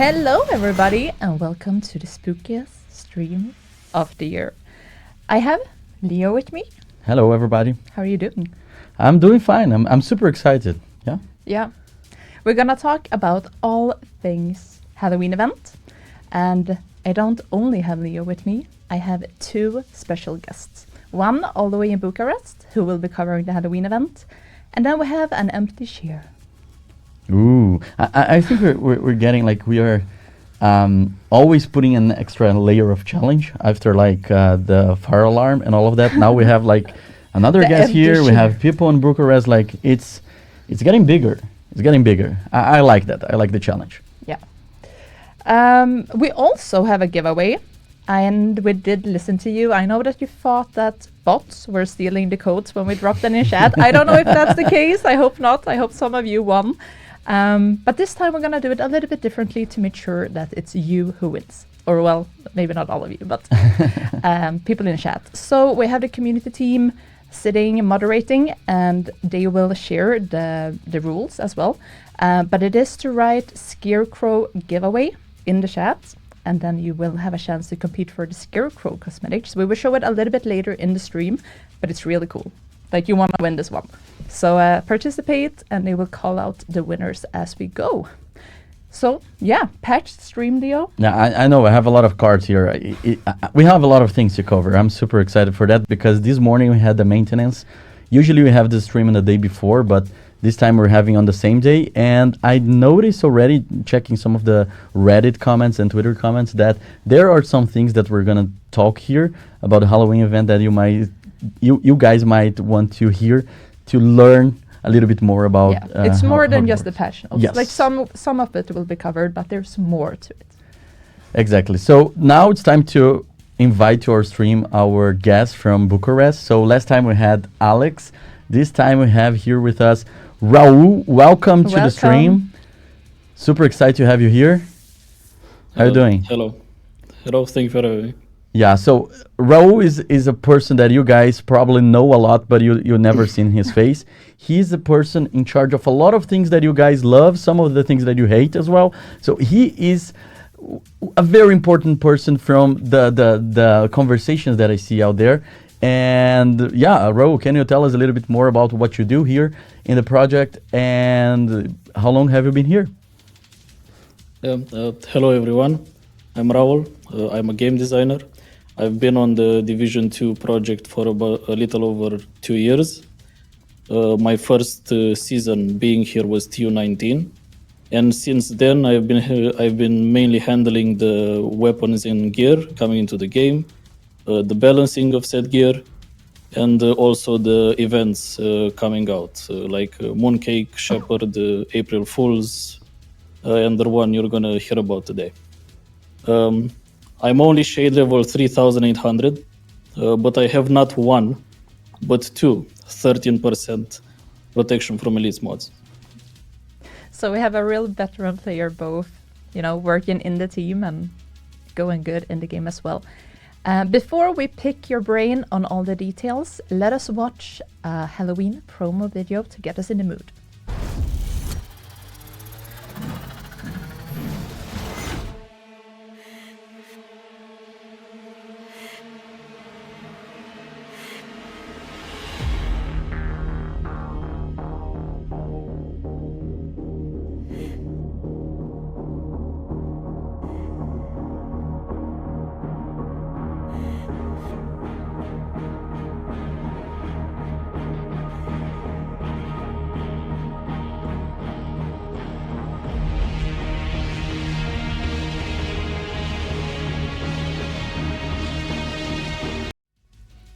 Hello, everybody, and welcome to the spookiest stream of the year. I have Leo with me. Hello, everybody. How are you doing? I'm doing fine. I'm super excited. Yeah. Yeah. We're gonna talk about all things Halloween event. And I don't only have Leo with me, I have two special guests. One all the way in Bucharest, who will be covering the Halloween event. And then we have an empty chair. Ooh, I think we're getting like we are always putting an extra layer of challenge after like the fire alarm and all of that. Now we have like another The guest empty here. We chair. have people in Bucharest. Like it's getting bigger. It's getting bigger. I like that. I like the challenge. Yeah. We also have a giveaway, and we did listen to you. I know that you thought that bots were stealing the codes when we dropped them in chat. I don't know if that's the case. I hope not. I hope some of you won. But this time we're going to do it a little bit differently to make sure that it's you who wins. Or, well, maybe not all of you, but people in chat. So we have the community team sitting, moderating, and they will share the rules as well. But it is to write Scarecrow giveaway in the chat, and then you will have a chance to compete for the Scarecrow cosmetics. We will show it a little bit later in the stream, but it's really cool. Like, you want to win this one. So participate, and they will call out the winners as we go. So, yeah, patched stream, Leo. Yeah, I know. I have a lot of cards here. We have a lot of things to cover. I'm super excited for that because this morning we had the maintenance. Usually we have the stream on the day before, but this time we're having on the same day. And I noticed already, checking some of the Reddit comments and Twitter comments, that there are some things that we're going to talk here about the Halloween event that you guys might want to hear to learn a little bit more about. Yeah, it's more than just the passion. Yes. Like some of it will be covered, but there's more to it. Exactly. So now it's time to invite to our stream our guest from Bucharest. So last time we had Alex. This time we have here with us Raul. Welcome to the stream. Super excited to have you here. How are you doing? Hello. Hello, thank you for having me. Yeah, so Raul is a person that you guys probably know a lot, but you never seen his face. He's the person in charge of a lot of things that you guys love, some of the things that you hate as well. So he is a very important person from the conversations that I see out there. And yeah, Raul, can you tell us a little bit more about what you do here in the project and how long have you been here? Hello, everyone. I'm Raul. I'm a game designer. I've been on the Division 2 project for about a little over 2 years. My first season being here was TU19, and since then I've been mainly handling the weapons and gear coming into the game, the balancing of said gear, and also the events coming out, like Mooncake, Shepherd, April Fools, and the one you're gonna hear about today. I'm only shade level 3800, but I have not one, but two 13% protection from elites mods. So we have a real veteran player, both, working in the team and going good in the game as well. Before we pick your brain on all the details, let us watch a Halloween promo video to get us in the mood.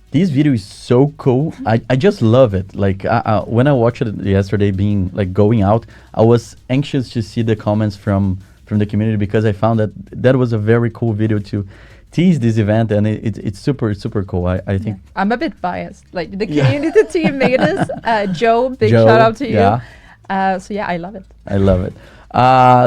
This video is so cool. I just love it. Like when I watched it yesterday, being like going out, I was anxious to see the comments from the community because I found that was a very cool video to tease this event, and it's super cool. I think I'm a bit biased. Like the community team made this. Joe, big shout out to you. So yeah, I love it. I love it.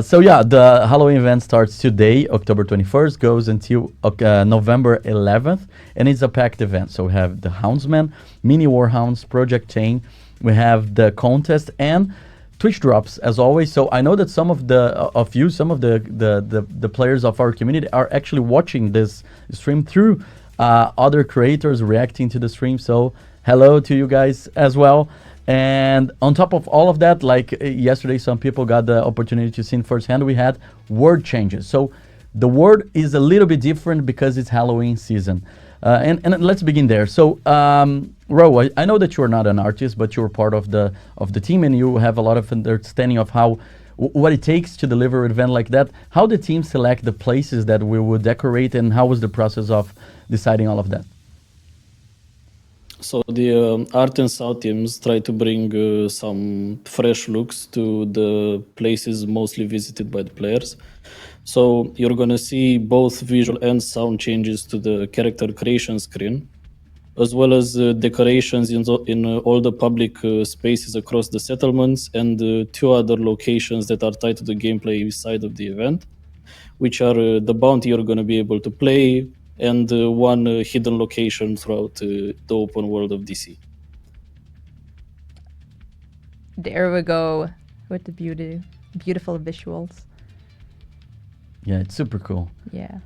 So yeah, the Halloween event starts today, October 21st, goes until November 11th, and it's a packed event. So we have the Houndsman, Mini Warhounds, Project Chain, we have the contest, and Twitch drops as always. So I know that some of the players of our community are actually watching this stream through other creators reacting to the stream. So hello to you guys as well. And on top of all of that, like yesterday, some people got the opportunity to see firsthand. We had word changes. So the word is a little bit different because it's Halloween season. And let's begin there. So, Ro, I know that you're not an artist, but you're part of the team, and you have a lot of understanding of what it takes to deliver an event like that. How the team select the places that we would decorate, and how was the process of deciding all of that? So the art and sound teams try to bring some fresh looks to the places mostly visited by the players. So you're going to see both visual and sound changes to the character creation screen, as well as decorations in all the public spaces across the settlements, and 2 other locations that are tied to the gameplay side of the event, which are the bounty you're going to be able to play, and 1 hidden location throughout the open world of DC. There we go with the beautiful visuals. Yeah, it's super cool. Yeah.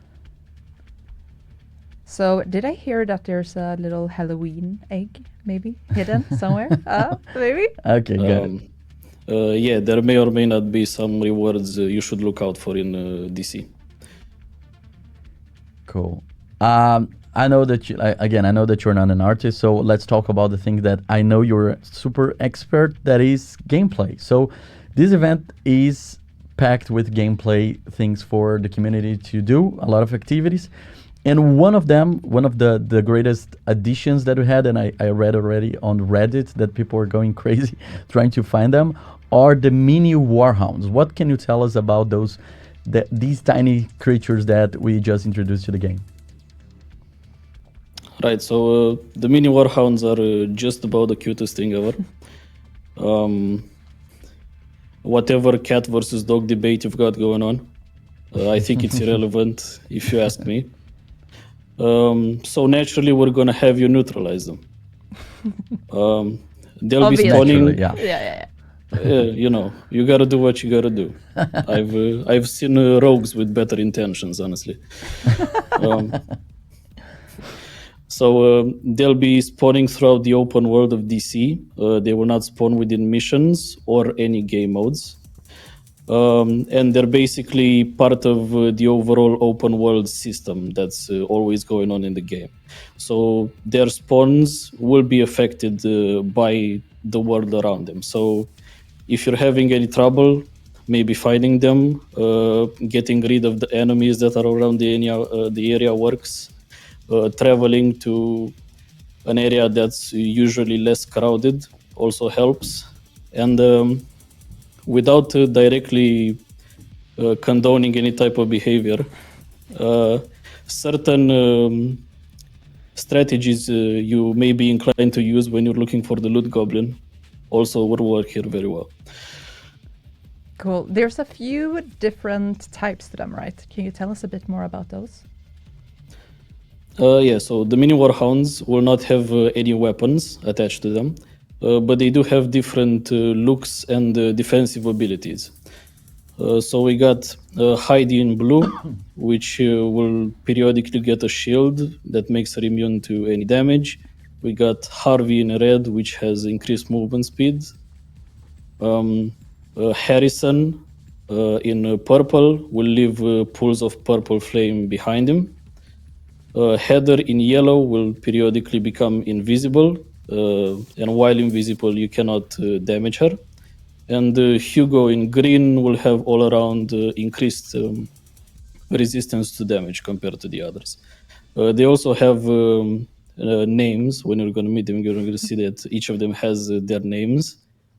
So did I hear that there's a little Halloween egg maybe hidden somewhere? Maybe? Okay, good. Yeah, there may or may not be some rewards you should look out for in DC. Cool. I know that I know that you're not an artist, so let's talk about the thing that I know you're super expert, that is gameplay. So this event is packed with gameplay things for the community to do, a lot of activities. And one of the greatest additions that we had, and I read already on Reddit that people are going crazy trying to find them, are the mini warhounds. What can you tell us about these tiny creatures that we just introduced to the game? Right, so the mini warhounds are just about the cutest thing ever. Whatever cat versus dog debate you've got going on, I think it's irrelevant if you ask me. So naturally, we're going to have you neutralize them. They'll be spawning. Yeah. You know, you got to do what you got to do. I've seen rogues with better intentions, honestly. So they'll be spawning throughout the open world of DC. They will not spawn within missions or any game modes. And they're basically part of the overall open world system that's always going on in the game. So their spawns will be affected by the world around them. So if you're having any trouble, maybe finding them, getting rid of the enemies that are around the area works. Traveling to an area that's usually less crowded also helps. And without directly condoning any type of behavior, certain strategies you may be inclined to use when you're looking for the loot goblin also will work here very well. Cool. There's a few different types to them, right? Can you tell us a bit more about those? Yeah, so the mini warhounds will not have any weapons attached to them, but they do have different looks and defensive abilities. So we got Heidi in blue, which will periodically get a shield that makes her immune to any damage. We got Harvey in red, which has increased movement speed. Harrison in purple will leave pools of purple flame behind him. Heather in yellow will periodically become invisible, and while invisible, you cannot damage her. And Hugo in green will have all around increased resistance to damage compared to the others. They also have names. When you're going to meet them, you're going to see that each of them has their names.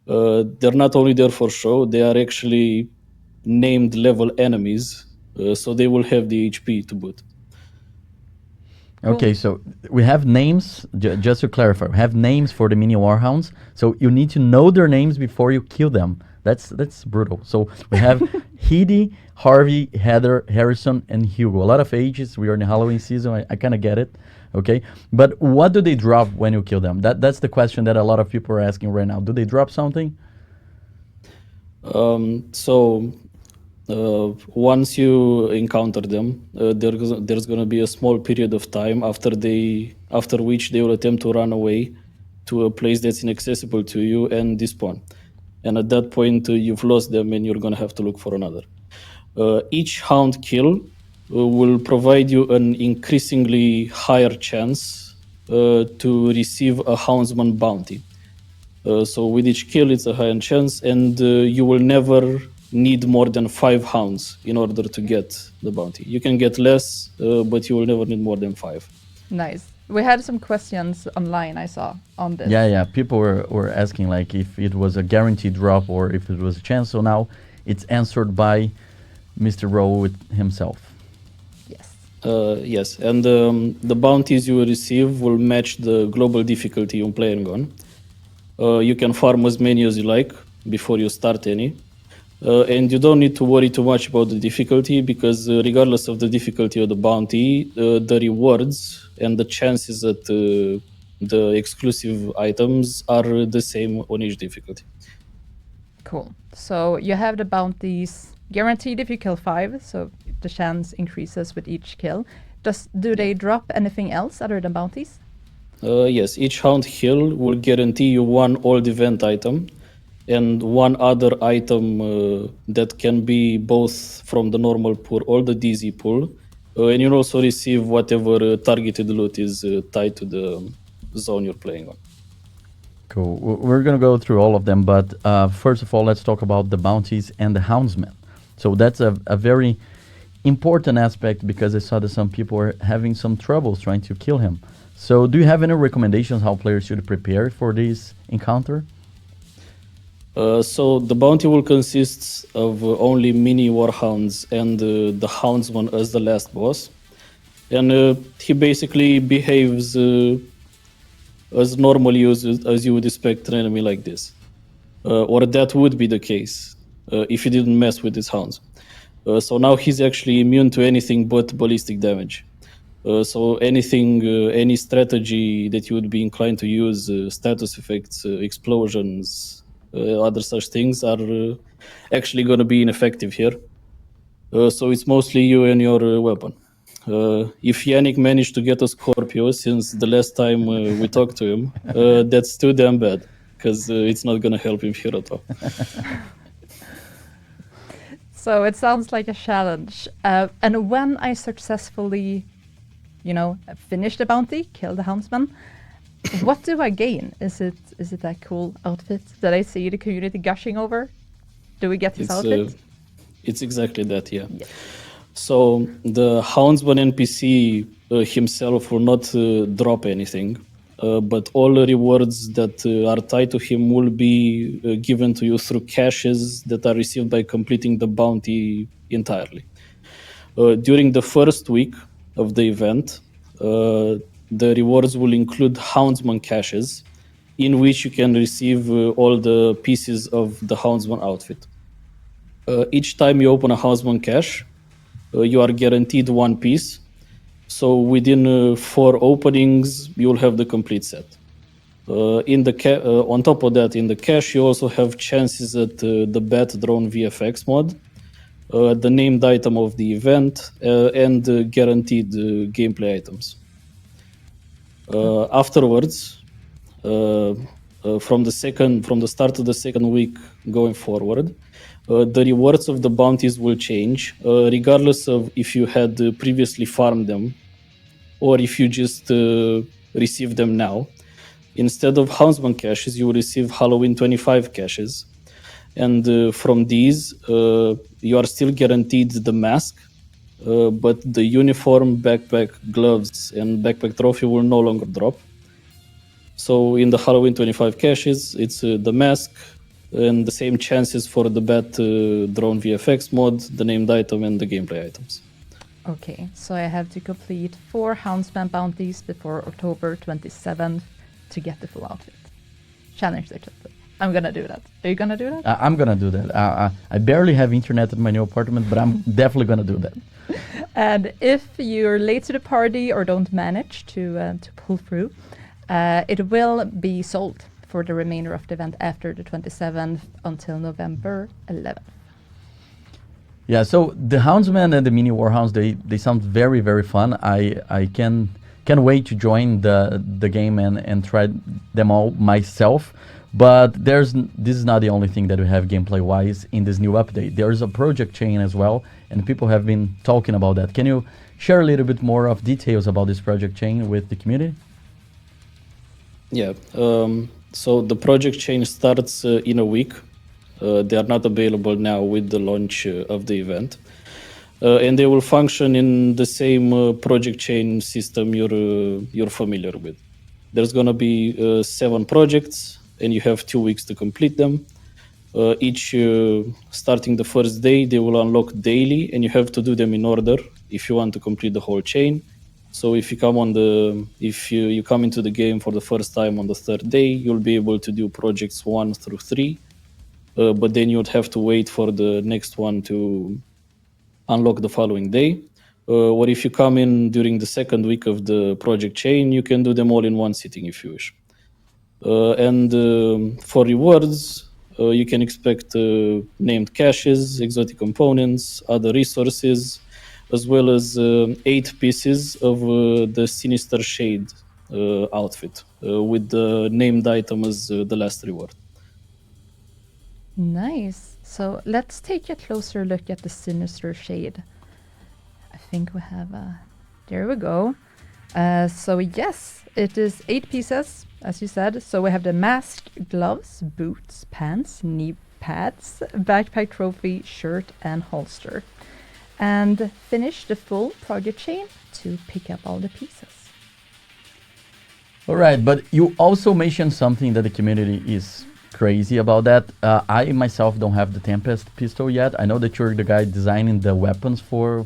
They're not only there for show, they are actually named level enemies, so they will have the HP to boot. Okay, so we have names, just to clarify, we have names for the mini warhounds, so you need to know their names before you kill them. That's brutal. So we have Heidi, Harvey, Heather, Harrison, and Hugo. A lot of ages. We are in the Halloween season. I kind of get it. Okay, but what do they drop when you kill them? That's the question that a lot of people are asking right now. Do they drop something? So once you encounter them, there's going to be a small period of time after which they will attempt to run away to a place that's inaccessible to you and despawn. And at that point, you've lost them, and you're going to have to look for another. Each hound kill will provide you an increasingly higher chance to receive a houndsman bounty. So with each kill, it's a higher chance, and you will never need more than 5 hounds in order to get the bounty. You can get less, but you will never need more than 5. Nice. We had some questions online, I saw, on this. Yeah. People were asking like if it was a guaranteed drop or if it was a chance. So now it's answered by Mr. Rowe himself. Yes. Yes, and the bounties you will receive will match the global difficulty you're playing on. You can farm as many as you like before you start any. And you don't need to worry too much about the difficulty because regardless of the difficulty of the bounty, the rewards and the chances that the exclusive items are the same on each difficulty. Cool. So you have the bounties guaranteed if you kill 5, so the chance increases with each kill. Do they drop anything else other than bounties? Yes, each hound kill will guarantee you 1 old event item and 1 other item that can be both from the normal pool or the DZ pool. And you'll also receive whatever targeted loot is tied to the zone you're playing on. Cool. We're going to go through all of them, but first of all, let's talk about the bounties and the houndsmen. So that's a very important aspect because I saw that some people were having some troubles trying to kill him. So do you have any recommendations how players should prepare for this encounter? So the bounty will consist of only mini warhounds and the houndsman as the last boss. And he basically behaves as normally as you would expect an enemy like this. Or that would be the case if you didn't mess with his hounds. So now he's actually immune to anything but ballistic damage. So anything, any strategy that you would be inclined to use, status effects, explosions, other such things are actually going to be ineffective here. So it's mostly you and your weapon. If Yannick managed to get a Scorpio since the last time we talked to him, that's too damn bad because it's not going to help him here at all. So it sounds like a challenge. And when I successfully, finish the bounty, kill the houndsman, what do I gain? Is it that cool outfit that I see the community gushing over? Do we get his outfit? It's exactly that, yeah. So the houndsman NPC himself will not drop anything, but all the rewards that are tied to him will be given to you through caches that are received by completing the bounty entirely. During the first week of the event, the rewards will include houndsman caches, in which you can receive all the pieces of the houndsman outfit. Each time you open a houndsman cache, you are guaranteed 1 piece. So within 4 openings, you'll have the complete set. On top of that, in the cache, you also have chances at the Bat Drone VFX mod, the named item of the event, and guaranteed gameplay items. Afterwards, from the start of the second week going forward, the rewards of the bounties will change, regardless of if you had previously farmed them or if you just received them now. Instead of houndsman caches, you will receive Halloween 25 caches. And from these, you are still guaranteed the mask, but the uniform, backpack, gloves, and backpack trophy will no longer drop. So in the Halloween 25 caches, it's the mask, and the same chances for the Bat Drone VFX mod, the named item, and the gameplay items. Okay, so I have to complete 4 houndsman bounties before October 27th to get the full outfit. Challenge accepted. I'm gonna do that. Are you gonna do that? I'm gonna do that. I barely have internet in my new apartment, but I'm definitely gonna do that. And if you're late to the party or don't manage to pull through, it will be sold for the remainder of the event after the 27th until November 11th. Yeah, so the Houndsman and the Mini Warhounds, they sound very, very fun. I can wait to join the game and try them all myself. But this is not the only thing that we have gameplay-wise in this new update. There is a project chain as well, and people have been talking about that. Can you share a little bit more of details about this project chain with the community? Yeah. So the project chain starts in a week. They are not available now with the launch of the event. And they will function in the same project chain system you're familiar with. There's going to be 7 projects, and you have 2 weeks to complete them. Each starting the first day, they will unlock daily, and you have to do them in order if you want to complete the whole chain. So if you come you come into the game for the first time on the 3rd day, you'll be able to do projects 1 through 3. But then you would have to wait for the next one to unlock the following day. Or if you come in during the 2nd week of the project chain, you can do them all in one sitting if you wish. And for rewards, you can expect named caches, exotic components, other resources, as well as 8 pieces of the Sinister Shade outfit, with the named item as the last reward. Nice. So let's take a closer look at the Sinister Shade. I think we have there we go. So yes, it is 8 pieces, as you said. So we have the mask, gloves, boots, pants, knee pads, backpack trophy, shirt, and holster. And finish the full project chain to pick up all the pieces. All right, but you also mentioned something that the community is crazy about that. I myself don't have the Tempest pistol yet. I know that you're the guy designing the weapons for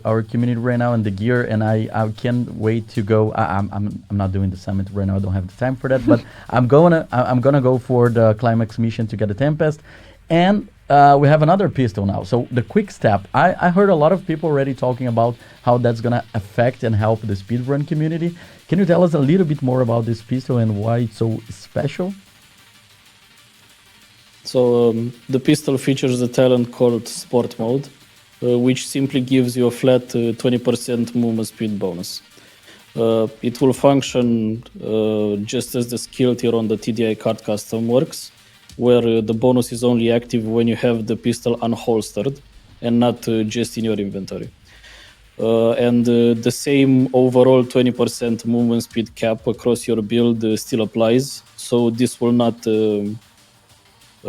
our community right now and the gear, and I can't wait to go. I'm not doing the summit right now. I don't have the time for that, but I'm gonna go for the climax mission to get the Tempest, and we have another pistol now. So the quick step. I heard a lot of people already talking about how that's gonna affect and help the speedrun community. Can you tell us a little bit more about this pistol and why it's so special? So the pistol features a talent called Sport Mode, which simply gives you a flat 20% movement speed bonus. It will function just as the skill tier on the TDI card custom works, where the bonus is only active when you have the pistol unholstered and not just in your inventory. And the same overall 20% movement speed cap across your build still applies, so this will not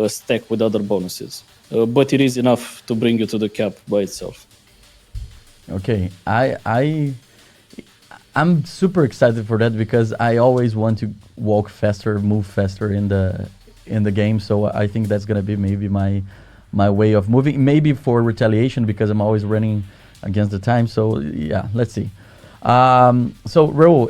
stack with other bonuses. But it is enough to bring you to the cap by itself. Okay, I'm super excited for that because I always want to walk faster, move faster in the game. So I think that's gonna be maybe my way of moving. Maybe for retaliation because I'm always running against the time. So yeah, let's see. So Raul,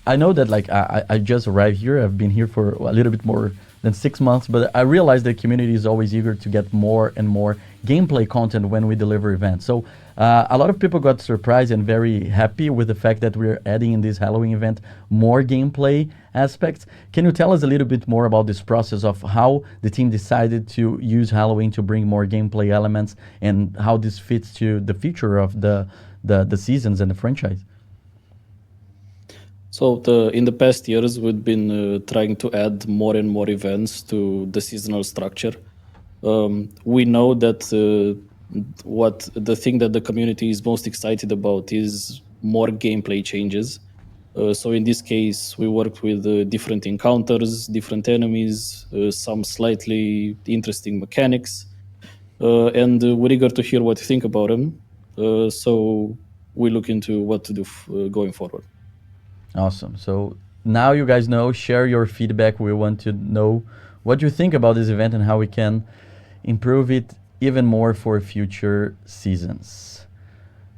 I know that like I just arrived here. I've been here for a little bit more than 6 months, but I realize the community is always eager to get more and more gameplay content when we deliver events. So a lot of people got surprised and very happy with the fact that we're adding in this Halloween event more gameplay aspects. Can you tell us a little bit more about this process of how the team decided to use Halloween to bring more gameplay elements and how this fits to the future of the seasons and the franchise? So in the past years, we've been trying to add more and more events to the seasonal structure. We know that what the thing that the community is most excited about is more gameplay changes. So in this case, we worked with different encounters, different enemies, some slightly interesting mechanics, and we're eager to hear what you think about them. So we look into what to do going forward. Awesome. So now you guys know, share your feedback. We want to know what you think about this event and how we can improve it even more for future seasons.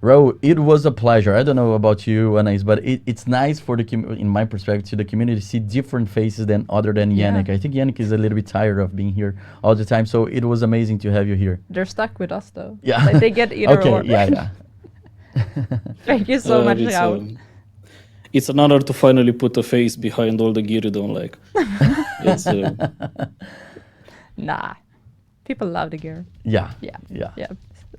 Ro, it was a pleasure. I don't know about you, Anais, but it's nice for in my perspective, the community to see different faces other than Yannick. I think Yannick is a little bit tired of being here all the time, so it was amazing to have you here. They're stuck with us though. Yeah. Like they get either or. Yeah. Thank you so much, Raul. it's an honor to finally put a face behind all the gear you don't like. It's Nah, people love the gear. Yeah. Yeah. Yeah. Yeah.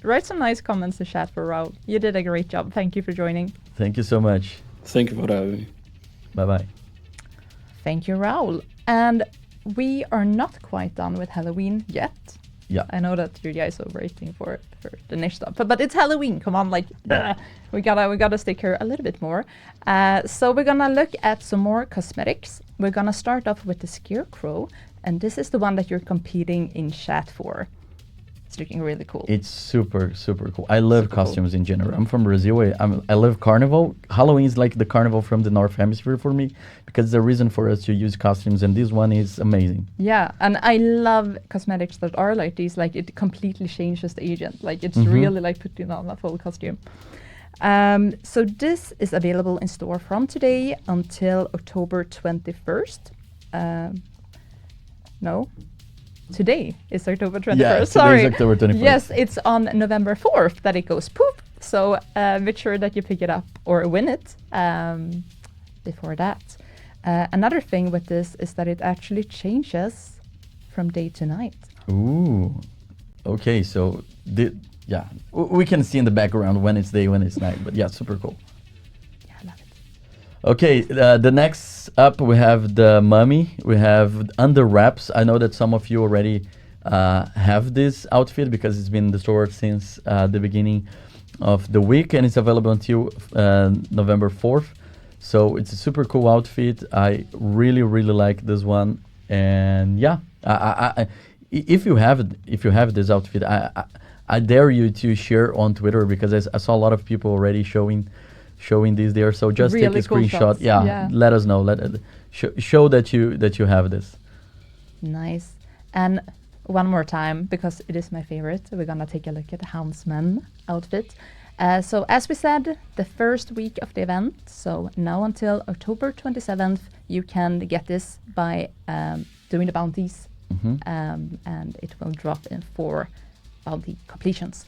Write some nice comments to chat for Raul. You did a great job. Thank you for joining. Thank you so much. thank you for having me. Bye bye. Thank you, Raul. And we are not quite done with Halloween yet. Yeah. I know that you guys are waiting for the next stuff, but it's Halloween. Come on, like Yeah. we gotta stick here a little bit more. So we're gonna look at some more cosmetics. We're gonna start off with the Scarecrow, and this is the one that you're competing in chat for. It's looking really cool. It's super, super cool. I love Super cool. costumes in general. I'm from Brazil. I love carnival. Halloween is like the carnival from the North Hemisphere for me because the reason for us to use costumes, and this one is amazing. Yeah, and I love cosmetics that are like these. Like it completely changes the agent. Like it's Mhm. really like putting on a full costume. So this is available in store from today until October 21st. No, today is October 21st. Yeah, today Sorry. is October 21st. Yes, it's on November 4th that it goes poof. So make sure that you pick it up or win it before that. Another thing with this is that it actually changes from day to night. Ooh. Okay, so we can see in the background when it's day, when it's night. But yeah, super cool. Yeah, I love it. Okay, the next up we have the Mummy. We have Under Wraps. I know that some of you already have this outfit because it's been in the store since the beginning of the week, and it's available until November 4th. So it's a super cool outfit. I really, really like this one. And yeah, if you have this outfit, I dare you to share on Twitter because I saw a lot of people already showing this there. So just Really take a cool screenshot. shots, Yeah, yeah. let us know. Show that you have this. Nice. And one more time, because it is my favorite, we're gonna take a look at the Houndsman outfit. So as we said, the first week of the event, so now until October 27th, you can get this by doing the bounties, and it will drop in 4 bounty completions.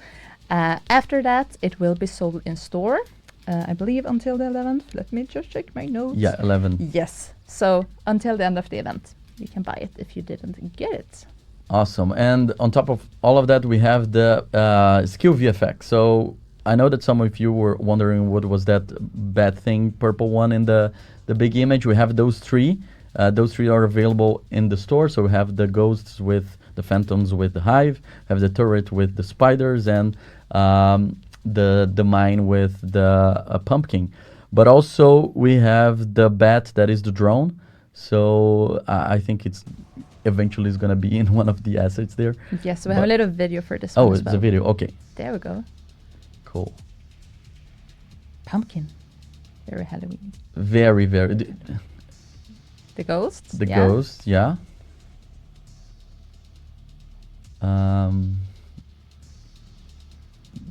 After that, it will be sold in store, I believe until the 11th. Let me just check my notes. Yeah, 11. Yes. So until the end of the event, you can buy it if you didn't get it. Awesome. And on top of all of that, we have the skill VFX. So I know that some of you were wondering what was that bad thing, purple one in the big image. We have those 3. Those 3 are available in the store. So we have the ghosts with the phantoms with the hive, have the turret with the spiders, and the mine with the pumpkin. But also we have the bat that is the drone. So I think it's eventually is going to be in one of the assets there. Yes, we have a little video for this Oh, one as it's well. a video. Okay, There we go. cool. Pumpkin. Very Halloween. Very, very. The ghosts? The yeah. ghost, yeah.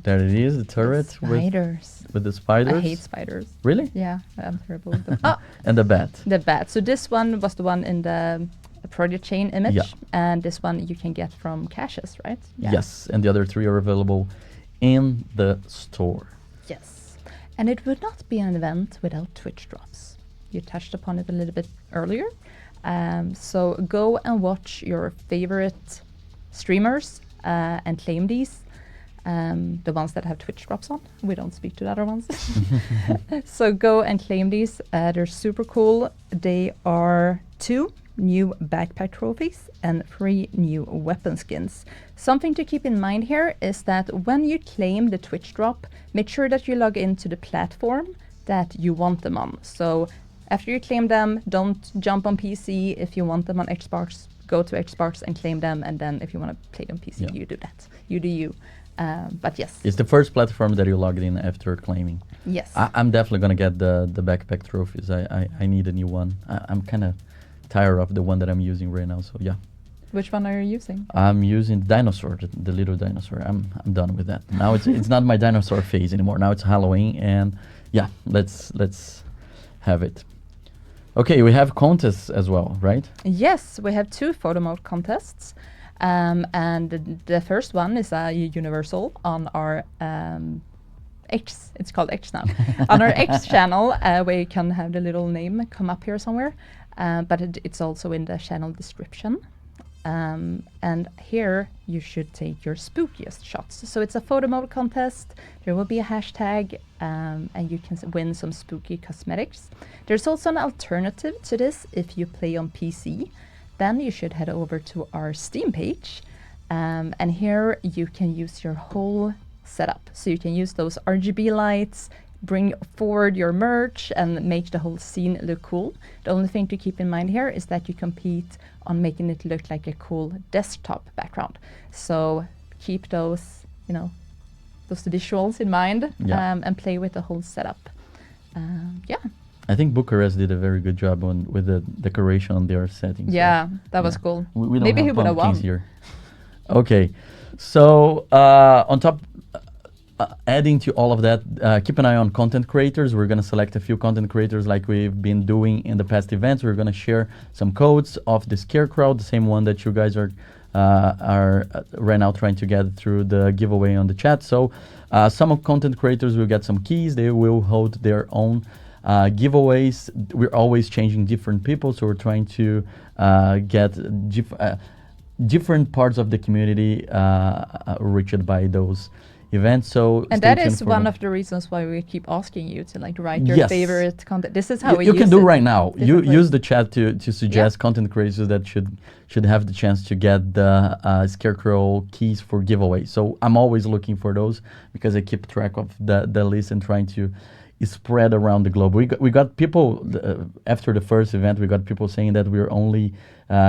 There it is, the turret Spiders. with the spiders. I hate spiders. Really? Yeah, I'm terrible with them. Oh, And the bat. the bat. So this one was the one in the project chain image, Yeah. and this one you can get from Caches, right? Yeah. Yes, and the other 3 are available in the store. Yes. And it would not be an event without Twitch drops. You touched upon it a little bit earlier. So go and watch your favorite streamers and claim these. The ones that have Twitch drops on. We don't speak to the other ones. So go and claim these. They're super cool. They are 2 new backpack trophies and 3 new weapon skins. Something to keep in mind here is that when you claim the Twitch drop, make sure that you log into the platform that you want them on. So after you claim them, don't jump on PC. If you want them on Xbox, go to Xbox and claim them. And then if you want to play on PC, Yeah. you do that. You do you. But yes. It's the first platform that you logged in after claiming. Yes. I'm definitely going to get the backpack trophies. I need a new one. I'm kind of tired of the one that I'm using right now, so yeah. Which one are you using? I'm using dinosaur, the little dinosaur. I'm done with that. Now it's not my dinosaur phase anymore. Now it's Halloween, and yeah, let's have it. Okay, we have contests as well, right? Yes, we have 2 photo mode contests. And the first one is a universal on our X, it's called X now, on our X channel, where you can have the little name come up here somewhere, but it's also in the channel description. And here you should take your spookiest shots. So it's a photo mode contest. There will be a hashtag, and you can win some spooky cosmetics. There's also an alternative to this. If you play on PC, then you should head over to our Steam page, and here you can use your whole setup. So you can use those RGB lights, bring forward your merch, and make the whole scene look cool. The only thing to keep in mind here is that you compete on making it look like a cool desktop background. So keep those, those visuals in mind, and play with the whole setup. I think Bucharest did a very good job with the decoration on their settings. Yeah, that was cool. We don't Maybe have he would have won. pumpkins here. Okay, so on top, adding to all of that, keep an eye on content creators. We're going to select a few content creators like we've been doing in the past events. We're going to share some codes of the Scarecrow, the same one that you guys are right now trying to get through the giveaway on the chat. So some of content creators will get some keys. They will hold their own giveaways. We're always changing different people, so we're trying to get different parts of the community reached by those events. So and that is one of the reasons why we keep asking you to write your favorite content. This is how we you use can do it right now. You differently. use the chat to suggest content creators that should have the chance to get the Scarecrow keys for giveaway. So I'm always looking for those because I keep track of the list and trying to spread around the globe. We got people after the first event. We got people saying that we're only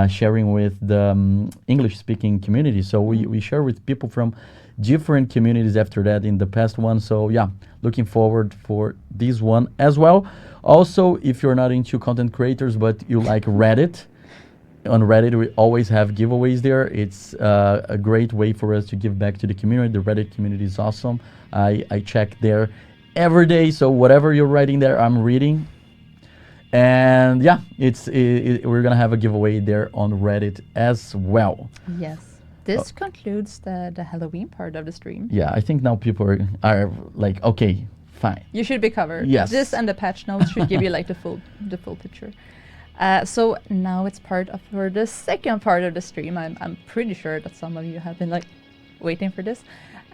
sharing with the English-speaking community. So we share with people from different communities after that in the past one. So yeah, looking forward for this one as well. Also, if you're not into content creators but you like Reddit, on Reddit we always have giveaways there. It's a great way for us to give back to the community. The Reddit community is awesome. I check there every day, so whatever you're writing there, I'm reading. And yeah, we're gonna have a giveaway there on Reddit as well. Yes. This concludes the Halloween part of the stream. Yeah, I think now people are like, okay, fine. You should be covered. Yes. This and the patch notes should give you the full picture. So now it's for the second part of the stream. I'm pretty sure that some of you have been waiting for this.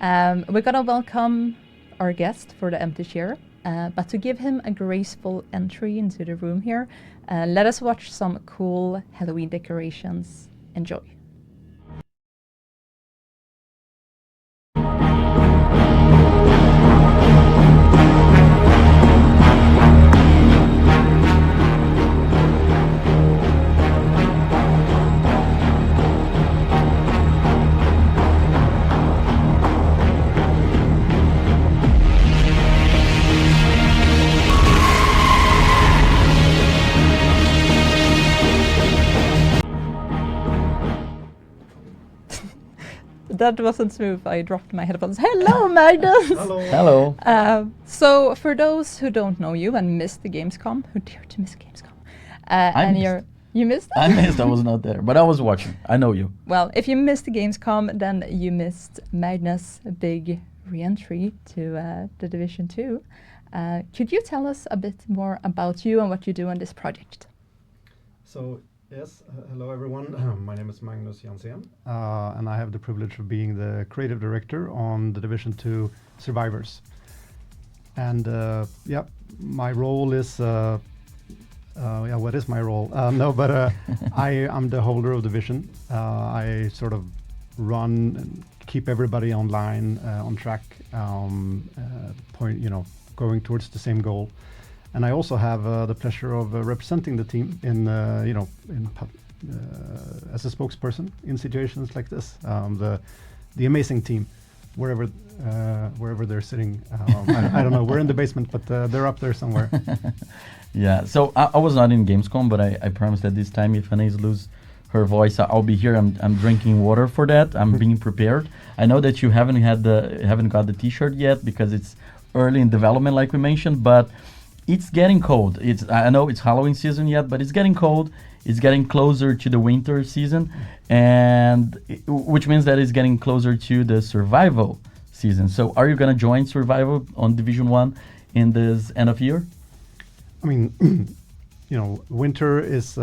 We're gonna welcome our guest for the empty chair, but to give him a graceful entry into the room here, let us watch some cool Halloween decorations. Enjoy. That wasn't smooth. I dropped my headphones. Hello, Magnus! Hello. So, for those who don't know you and missed the Gamescom, who dared to miss Gamescom? You missed? I missed. I was not there, but I was watching. I know you. Well, if you missed the Gamescom, then you missed Magnus' big re-entry to the Division 2. Could you tell us a bit more about you and what you do on this project? So, yes, hello everyone. My name is Magnus Jansén, and I have the privilege of being the creative director on the Division 2 Survivors. And yeah, my role is, what is my role? I am the holder of the vision. I sort of run and keep everybody online, on track, going towards the same goal. And I also have the pleasure of representing the team in, as a spokesperson in situations like this. The amazing team, wherever they're sitting. I don't know. We're in the basement, but they're up there somewhere. Yeah. So I was not in Gamescom, but I promise that this time, if Anais loses her voice, I'll be here. I'm drinking water for that. I'm being prepared. I know that you haven't got the T-shirt yet because it's early in development, like we mentioned, but it's getting cold. I know it's Halloween season yet, but it's getting cold. It's getting closer to the winter season, and which means that it's getting closer to the survival season. So are you going to join Survival on Division 1 in this end of year? I mean, winter is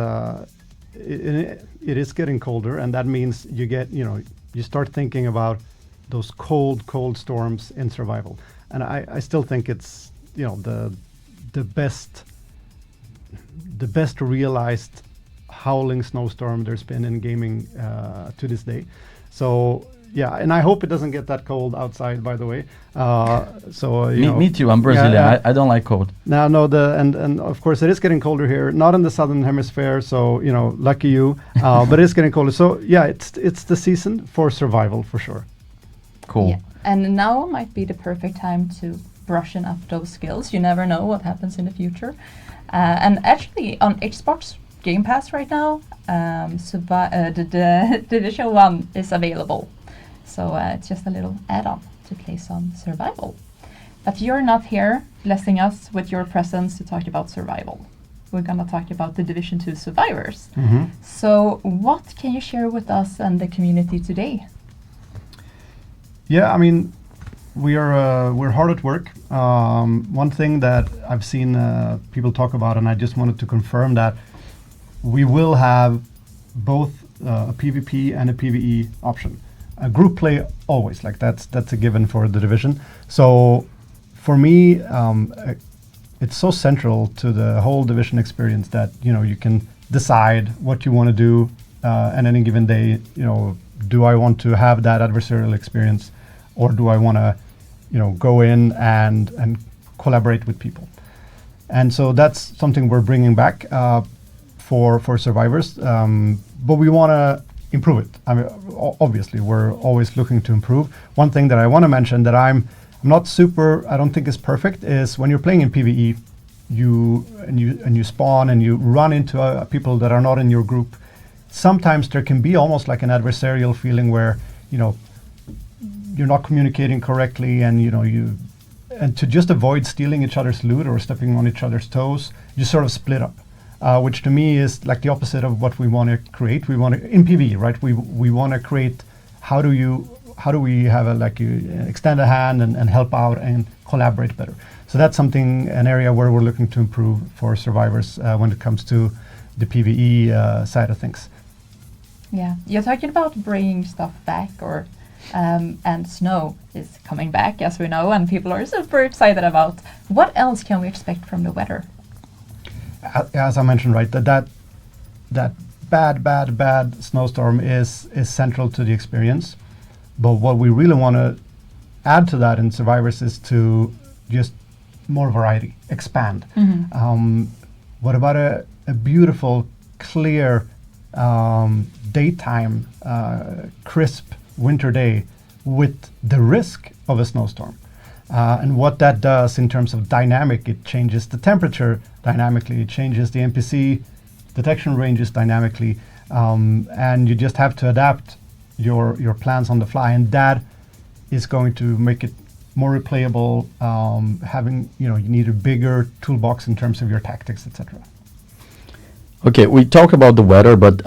it is getting colder, and that means you start thinking about those cold storms in Survival, and I still think it's the best realized howling snowstorm there's been in gaming to this day. So yeah, and I hope it doesn't get that cold outside, by the way. Me too. I'm Brazilian. Yeah, I don't like cold. No, and of course it is getting colder here. Not in the southern hemisphere, so lucky you. But it's getting colder. So yeah, it's the season for Survival for sure. Cool. Yeah. And now might be the perfect time to brushing up those skills. You never know what happens in the future. And actually, on Xbox Game Pass right now, the Division 1 is available. So it's just a little add-on to play some Survival. But you're not here blessing us with your presence to talk about Survival. We're going to talk about the Division 2 survivors. Mm-hmm. So what can you share with us and the community today? Yeah, I mean, we're hard at work. One thing that I've seen people talk about, and I just wanted to confirm that we will have both a PvP and a PvE option. A group play always, like that's a given for the division. So for me, it's so central to the whole division experience that you can decide what you want to do on any given day. Do I want to have that adversarial experience, or do I want to go in and collaborate with people? And so that's something we're bringing back for survivors, but we want to improve it. I mean, obviously we're always looking to improve. One thing that I want to mention that I'm not I don't think is perfect, is when you're playing in PvE, you spawn and you run into people that are not in your group. Sometimes there can be almost like an adversarial feeling where you're not communicating correctly, and to just avoid stealing each other's loot or stepping on each other's toes, you sort of split up, which to me is like the opposite of what we want to create. We want to, in PvE, right? We want to create, how do we have extend a hand and help out and collaborate better. So that's an area where we're looking to improve for survivors when it comes to the PvE side of things. Yeah, you're talking about bringing stuff back, and snow is coming back, as we know, and people are super excited about. What else can we expect from the weather? As I mentioned, right, that bad snowstorm is central to the experience. But what we really want to add to that in Survivors is to just more variety, expand. Mm-hmm. What about a beautiful, clear, daytime, crisp winter day with the risk of a snowstorm? And what that does in terms of dynamic, it changes the temperature dynamically, it changes the NPC detection ranges dynamically, and you just have to adapt your plans on the fly, and that is going to make it more replayable. You need a bigger toolbox in terms of your tactics, etc. Okay, we talked about the weather, but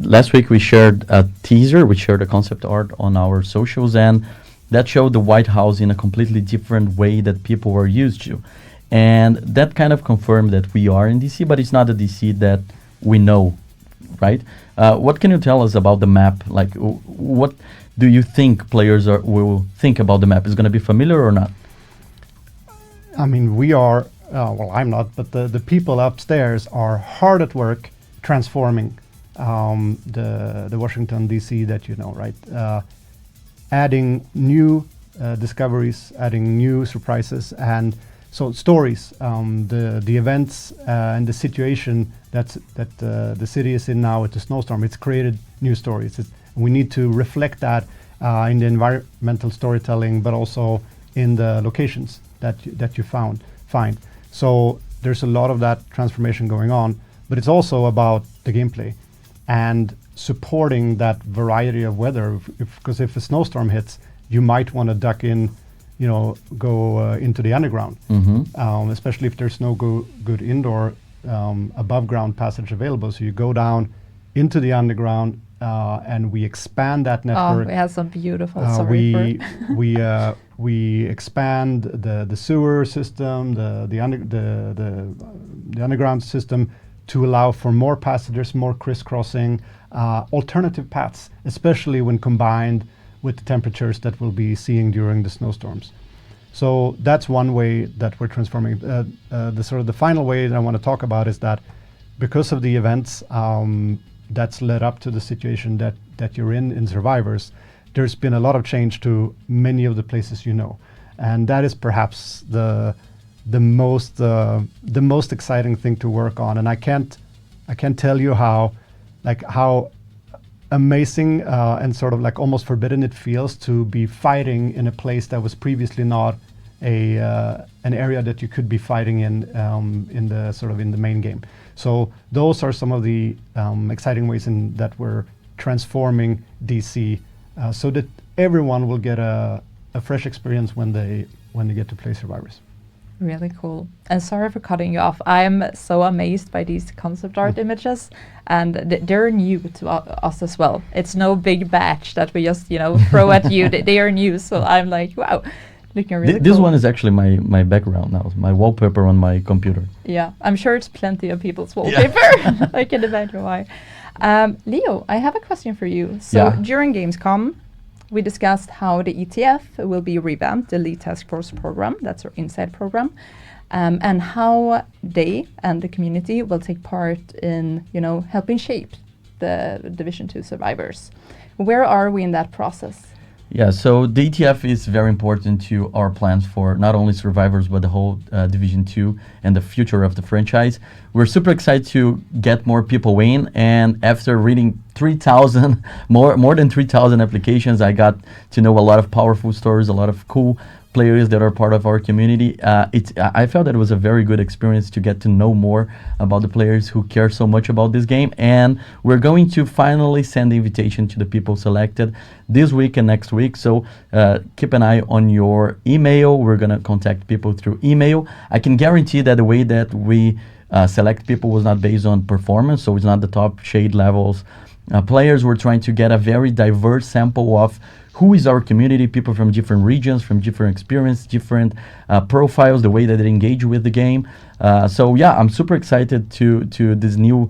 last week we shared a teaser, we shared a concept art on our socials, and that showed the White House in a completely different way that people were used to. And that kind of confirmed that we are in DC, but it's not the DC that we know, right? What can you tell us about the map? Like, what do you think players will think about the map? Is it going to be familiar or not? I mean, we are, well, I'm not, but the people upstairs are hard at work transforming the Washington, D.C. that you know, right? Adding new discoveries, adding new surprises, and so stories, the events and the situation that the city is in now with the snowstorm. It's created new stories. We need to reflect that in the environmental storytelling, but also in the locations that you find. So there's a lot of that transformation going on, but it's also about the gameplay and supporting that variety of weather. Because if a snowstorm hits, you might want to duck in, go into the underground, especially if there's no good indoor above ground passage available. So you go down into the underground and we expand that Oh, network. we have some beautiful. Sorry for. We expand the sewer system, the underground system to allow for more passengers, more crisscrossing, alternative paths, especially when combined with the temperatures that we'll be seeing during the snowstorms. So that's one way that we're transforming. The final way that I want to talk about is that because of the events that's led up to the situation that you're in Survivors, there's been a lot of change to many of the places you know, and that is perhaps the most exciting thing to work on. And I can't tell you how amazing and sort of like almost forbidden it feels to be fighting in a place that was previously not an area that you could be fighting in the main game. So those are some of the exciting ways in that we're transforming DC so that everyone will get a fresh experience when they get to play Survivors. Really cool. And sorry for cutting you off. I'm so amazed by these concept art images, and they're new to us as well. It's no big batch that we just throw at you. They are new, so I'm like, wow, looking really cool. This one is actually my background now, my wallpaper on my computer. Yeah, I'm sure it's plenty of people's wallpaper. I can imagine why. Leo, I have a question for you. So during Gamescom, we discussed how the ETF will be revamped, the Elite Task Force program, that's our inside program, and how they and the community will take part in, helping shape the Division 2 survivors. Where are we in that process? Yeah, so the ETF is very important to our plans for not only Survivors, but the whole Division 2 and the future of the franchise. We're super excited to get more people in, and after reading 3,000, more than 3,000 applications, I got to know a lot of powerful stories, a lot of cool players that are part of our community. I felt that it was a very good experience to get to know more about the players who care so much about this game, and we're going to finally send the invitation to the people selected this week and next week. So keep an eye on your email. We're going to contact people through email. I can guarantee that the way that we select people was not based on performance, so it's not the top shade levels players. We're trying to get a very diverse sample of who is our community, people from different regions, from different experience, different profiles, the way that they engage with the game. So yeah, I'm super excited to this new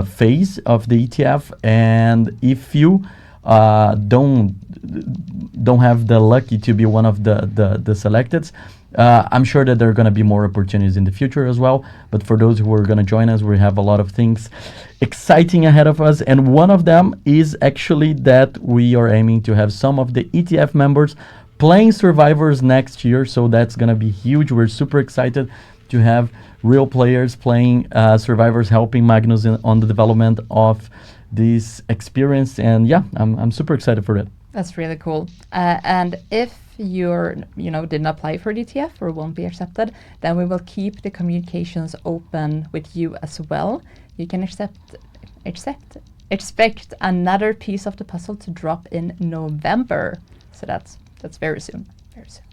phase of the ETF. And if you don't have the lucky to be one of the selecteds, I'm sure that there are going to be more opportunities in the future as well. But for those who are going to join us, we have a lot of things exciting ahead of us. And one of them is actually that we are aiming to have some of the ETF members playing Survivors next year. So that's going to be huge. We're super excited to have real players playing Survivors, helping Magnus on the development of this experience. And yeah, I'm super excited for that. That's really cool. And if you're, didn't apply for DTF or won't be accepted, then we will keep the communications open with you as well. You can expect another piece of the puzzle to drop in November. So that's very soon. Very soon.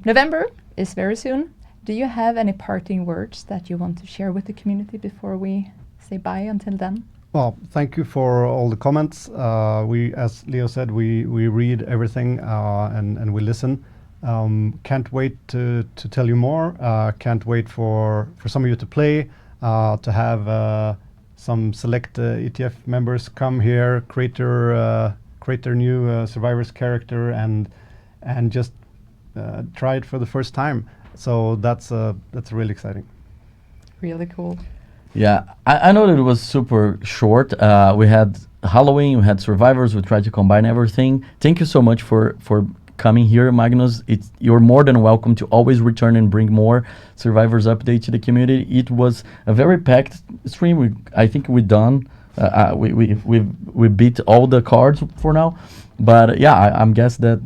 November is very soon. Do you have any parting words that you want to share with the community before we say bye until then? Well, thank you for all the comments. We, as Leo said, we read everything and we listen. Can't wait to tell you more. Can't wait for some of you to play, to have some select ETF members come here, create their new Survivors character, and just try it for the first time. So that's really exciting. Really cool. Yeah, I know that it was super short. We had Halloween, we had Survivors, we tried to combine everything. Thank you so much for coming here, Magnus. You're more than welcome to always return and bring more Survivors update to the community. It was a very packed stream. I think we beat all the cards for now. But yeah, I'm guessing that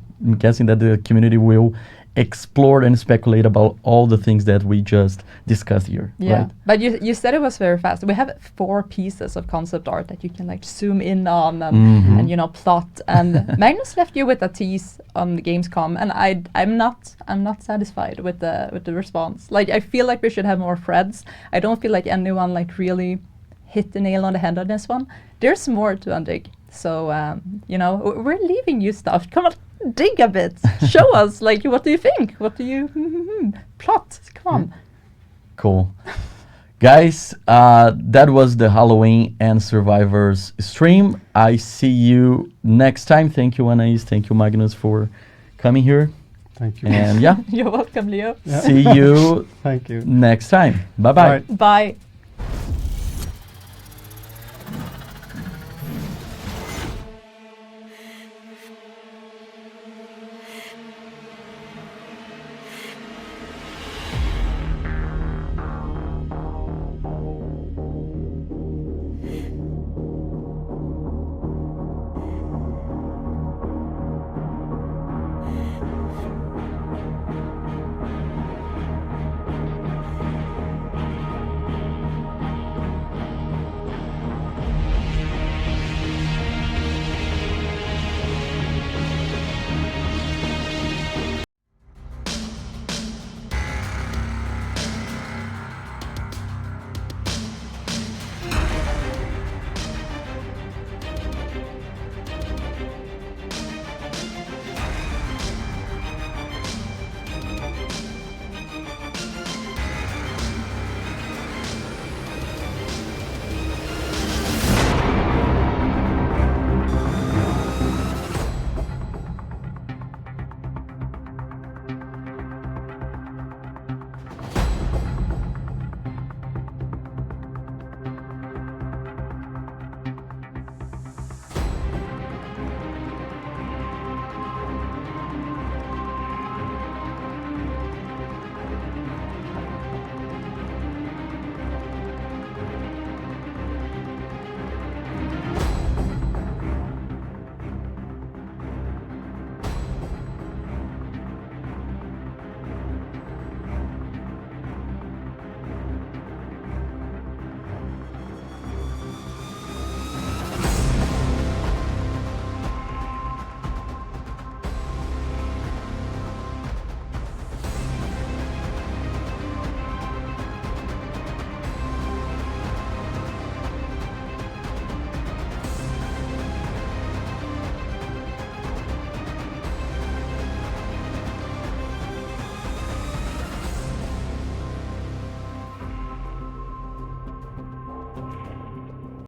the community will explore and speculate about all the things that we just discussed here. Yeah, right? But you said it was very fast. We have 4 pieces of concept art that you can zoom in on and plot. And Magnus left you with a tease on the Gamescom, and I'm not satisfied with the response. I feel like we should have more threads. I don't feel like anyone really hit the nail on the head on this one. There's more to Undig. So, we're leaving you stuff. Come on, dig a bit. Show us, like, what do you think? What do you plot? Come on. Cool. Guys, that was the Halloween and Survivors stream. I see you next time. Thank you, Anais. Thank you, Magnus, for coming here. Thank you. And yeah, You're welcome, Leo. see you Thank you. next time. Bye-bye. Bye. Bye.